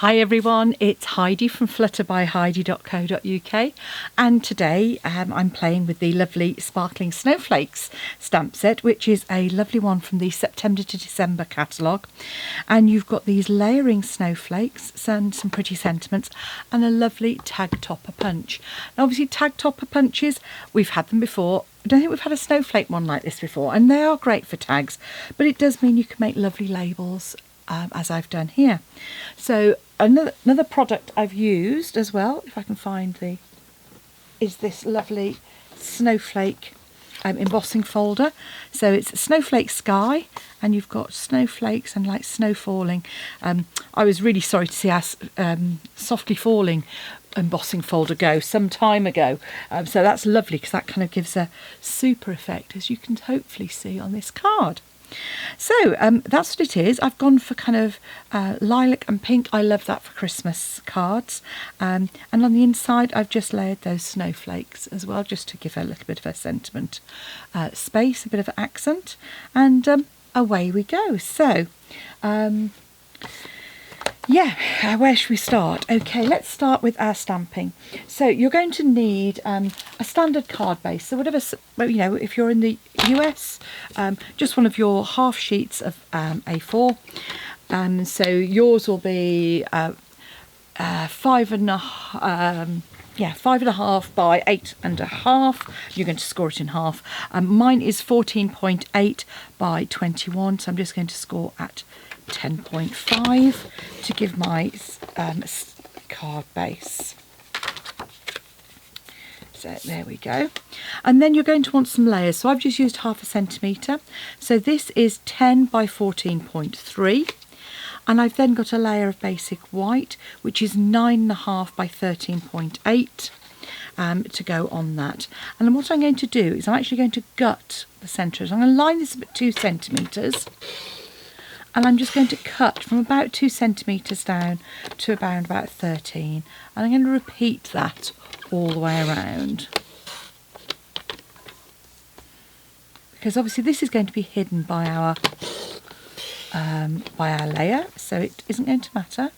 Hi everyone, it's Heidi from flutterbyheidi.co.uk, and today I'm playing with the lovely Sparkling Snowflakes stamp set, which is a lovely one from the September to December catalogue. And you've got these layering snowflakes and some pretty sentiments and a lovely tag topper punch. Now obviously tag topper punches, we've had them before. I don't think we've had a snowflake one like this before, and they are great for tags, but it does mean you can make lovely labels as I've done here. So another product I've used as well, if I can find is this lovely snowflake embossing folder. So it's Snowflake Sky, and you've got snowflakes and like snow falling. I was really sorry to see our softly falling embossing folder go some time ago, so that's lovely because that kind of gives a super effect, as you can hopefully see on this card. So that's what it is. I've gone for kind of lilac and pink. I love that for Christmas cards. And on the inside I've just layered those snowflakes as well, just to give a little bit of a sentiment space, a bit of accent, and away we go. So yeah, where should we start? Okay, let's start with our stamping. So you're going to need a standard card base. So whatever, you know, if you're in the US, just one of your half sheets of A4. So yours will be 5.5 by 8.5. You're going to score it in half. Mine is 14.8 by 21, so I'm just going to score at 10.5 to give my card base. So there we go. And then you're going to want some layers. So I've just used 0.5 centimetre. So this is 10 by 14.3. And I've then got a layer of basic white, which is 9.5 by 13.8 to go on that. And then what I'm going to do is I'm actually going to gut the centre. So I'm going to line this at 2 centimetres. And I'm just going to cut from about 2 centimetres down to around about 13. And I'm going to repeat that all the way around. Because obviously this is going to be hidden by our layer, so it isn't going to matter.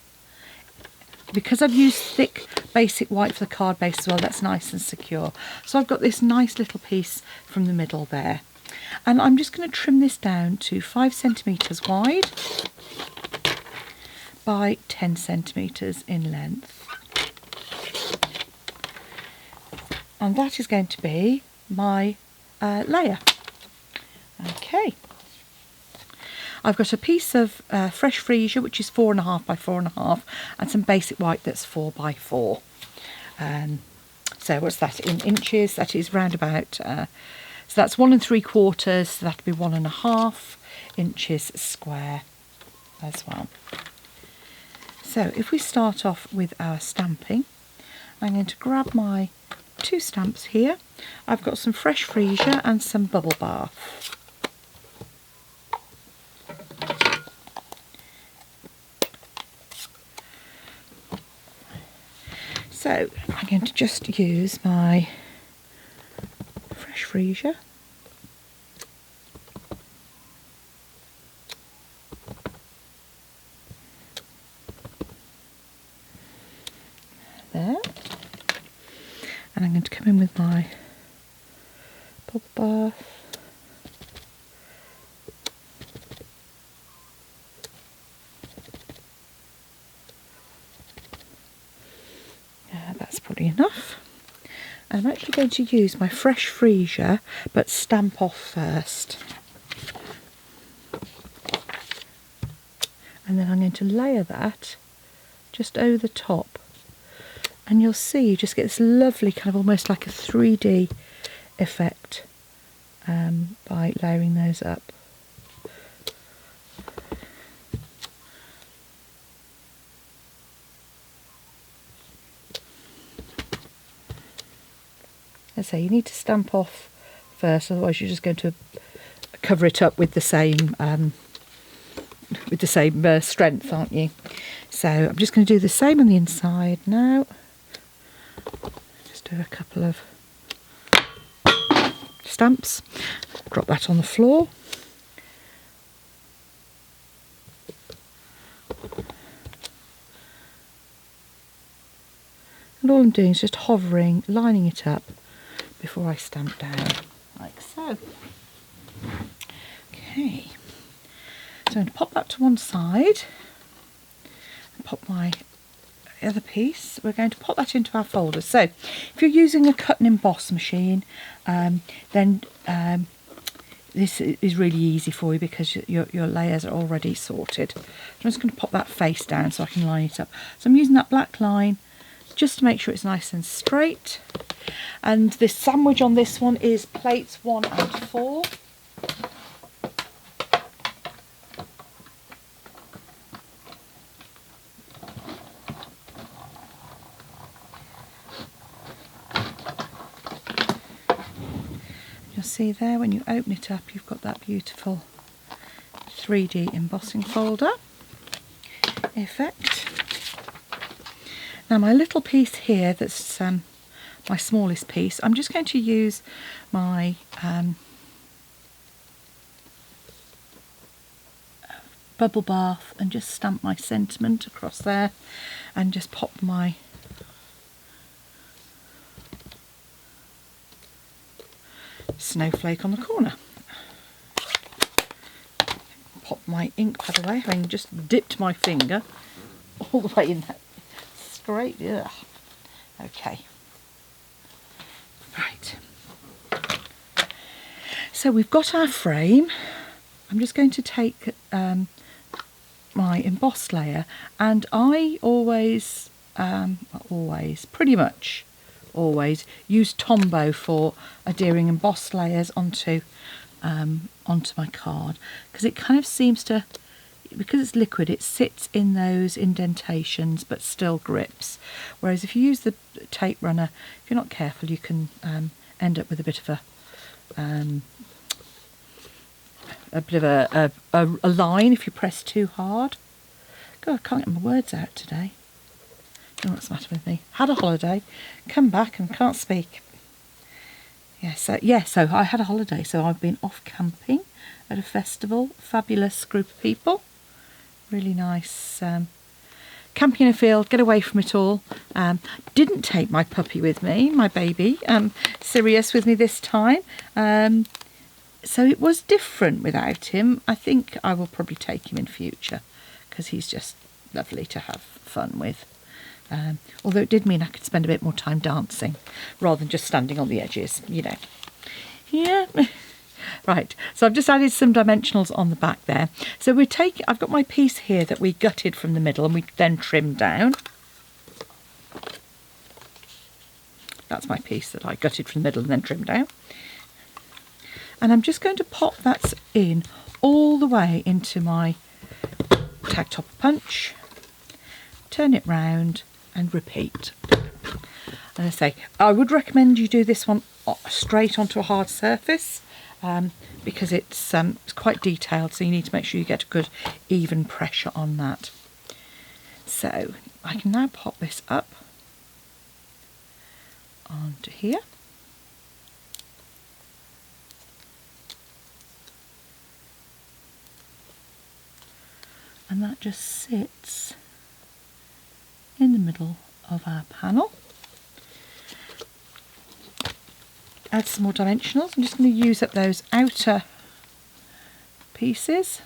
Because I've used thick basic white for the card base as well, that's nice and secure. So I've got this nice little piece from the middle there. And I'm just going to trim this down to 5 centimetres wide by 10 centimetres in length. And that is going to be my layer. Okay. I've got a piece of fresh freesia, which is 4.5 by 4.5, and some basic white that's 4 by 4. So what's that in inches? That is round about... so that's 1 3/4, so that'll be 1.5 inches square as well. So if we start off with our stamping, I'm going to grab my 2 stamps here. I've got some fresh freesia and some bubble bath. So I'm going to just use my fresh freesia. There. And I'm going to come in with my bubble bath. That's probably enough. And I'm actually going to use my fresh freesia, but stamp off first. And then I'm going to layer that just over the top. And you'll see you just get this lovely kind of almost like a 3D effect by layering those up. As I say, you need to stamp off first, otherwise you're just going to cover it up with the same strength, aren't you? So I'm just going to do the same on the inside now. Just do a couple of stamps. Drop that on the floor. And all I'm doing is just hovering, lining it up before I stamp down, like so. Okay, so I'm going to pop that to one side and pop my other piece. We're going to pop that into our folder. So if you're using a cut and emboss machine, then this is really easy for you because your layers are already sorted. I'm just going to pop that face down so I can line it up. So I'm using that black line just to make sure it's nice and straight. And the sandwich on this one is plates 1 and 4. You'll see there when you open it up, you've got that beautiful 3D embossing folder effect. Now my little piece here, that's my smallest piece, I'm just going to use my bubble bath and just stamp my sentiment across there and just pop my snowflake on the corner. Pop my ink pad away, having just dipped my finger all the way in that scrape. Ugh. Okay. Right. So we've got our frame. I'm just going to take my embossed layer, and I pretty much always use Tombow for adhering embossed layers onto my card, because it kind of seems to, because it's liquid, it sits in those indentations but still grips. Whereas if you use the tape runner, if you're not careful, you can end up with a bit of a line if you press too hard. God, I can't get my words out today. I don't know what's the matter with me. Had a holiday, come back and can't speak. So I had a holiday, so I've been off camping at a festival. Fabulous group of people. Really nice. Camping in a field, get away from it all. Didn't take my puppy with me, my baby, Sirius, with me this time. So it was different without him. I think I will probably take him in future because he's just lovely to have fun with. Although it did mean I could spend a bit more time dancing rather than just standing on the edges, you know. Yeah. Right, so I've just added some dimensionals on the back there. So I've got my piece here that we gutted from the middle and we then trimmed down. That's my piece that I gutted from the middle and then trimmed down. And I'm just going to pop that in all the way into my tag top punch, turn it round and repeat. And I say, I would recommend you do this one straight onto a hard surface because it's quite detailed, so you need to make sure you get a good even pressure on that. So I can now pop this up onto here. And that just sits in the middle of our panel. Add some more dimensionals. I'm just going to use up those outer pieces.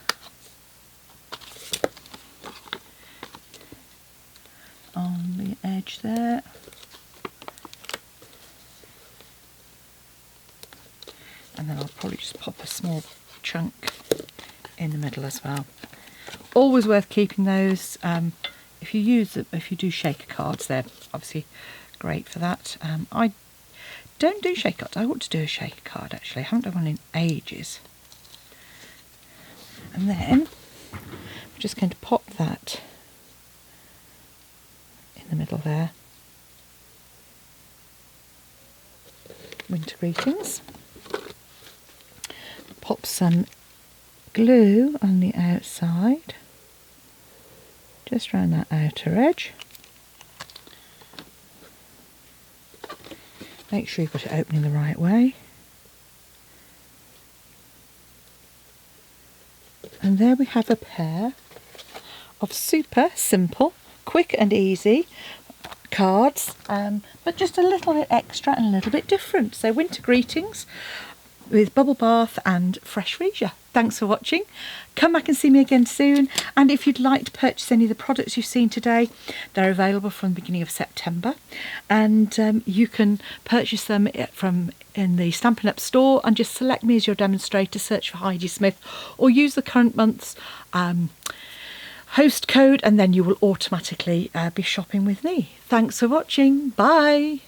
On the edge there. And then I'll probably just pop a small chunk in the middle as well. Always worth keeping those. If you do shaker cards, they're obviously great for that. I don't do shaker cards. I ought to do a shaker card actually. I haven't done one in ages. And then I'm just going to pop that in the middle there. Winter greetings. Pop some glue on the outside, just around that outer edge. Make sure you've got it opening the right way. And there we have a pair of super simple, quick and easy cards, but just a little bit extra and a little bit different. So winter greetings with bubble bath and fresh freesia. Thanks for watching. Come back and see me again soon. And if you'd like to purchase any of the products you've seen today, they're available from the beginning of September. And you can purchase them from in the Stampin' Up store and just select me as your demonstrator, search for Heidi Smith, or use the current month's host code, and then you will automatically be shopping with me. Thanks for watching. Bye.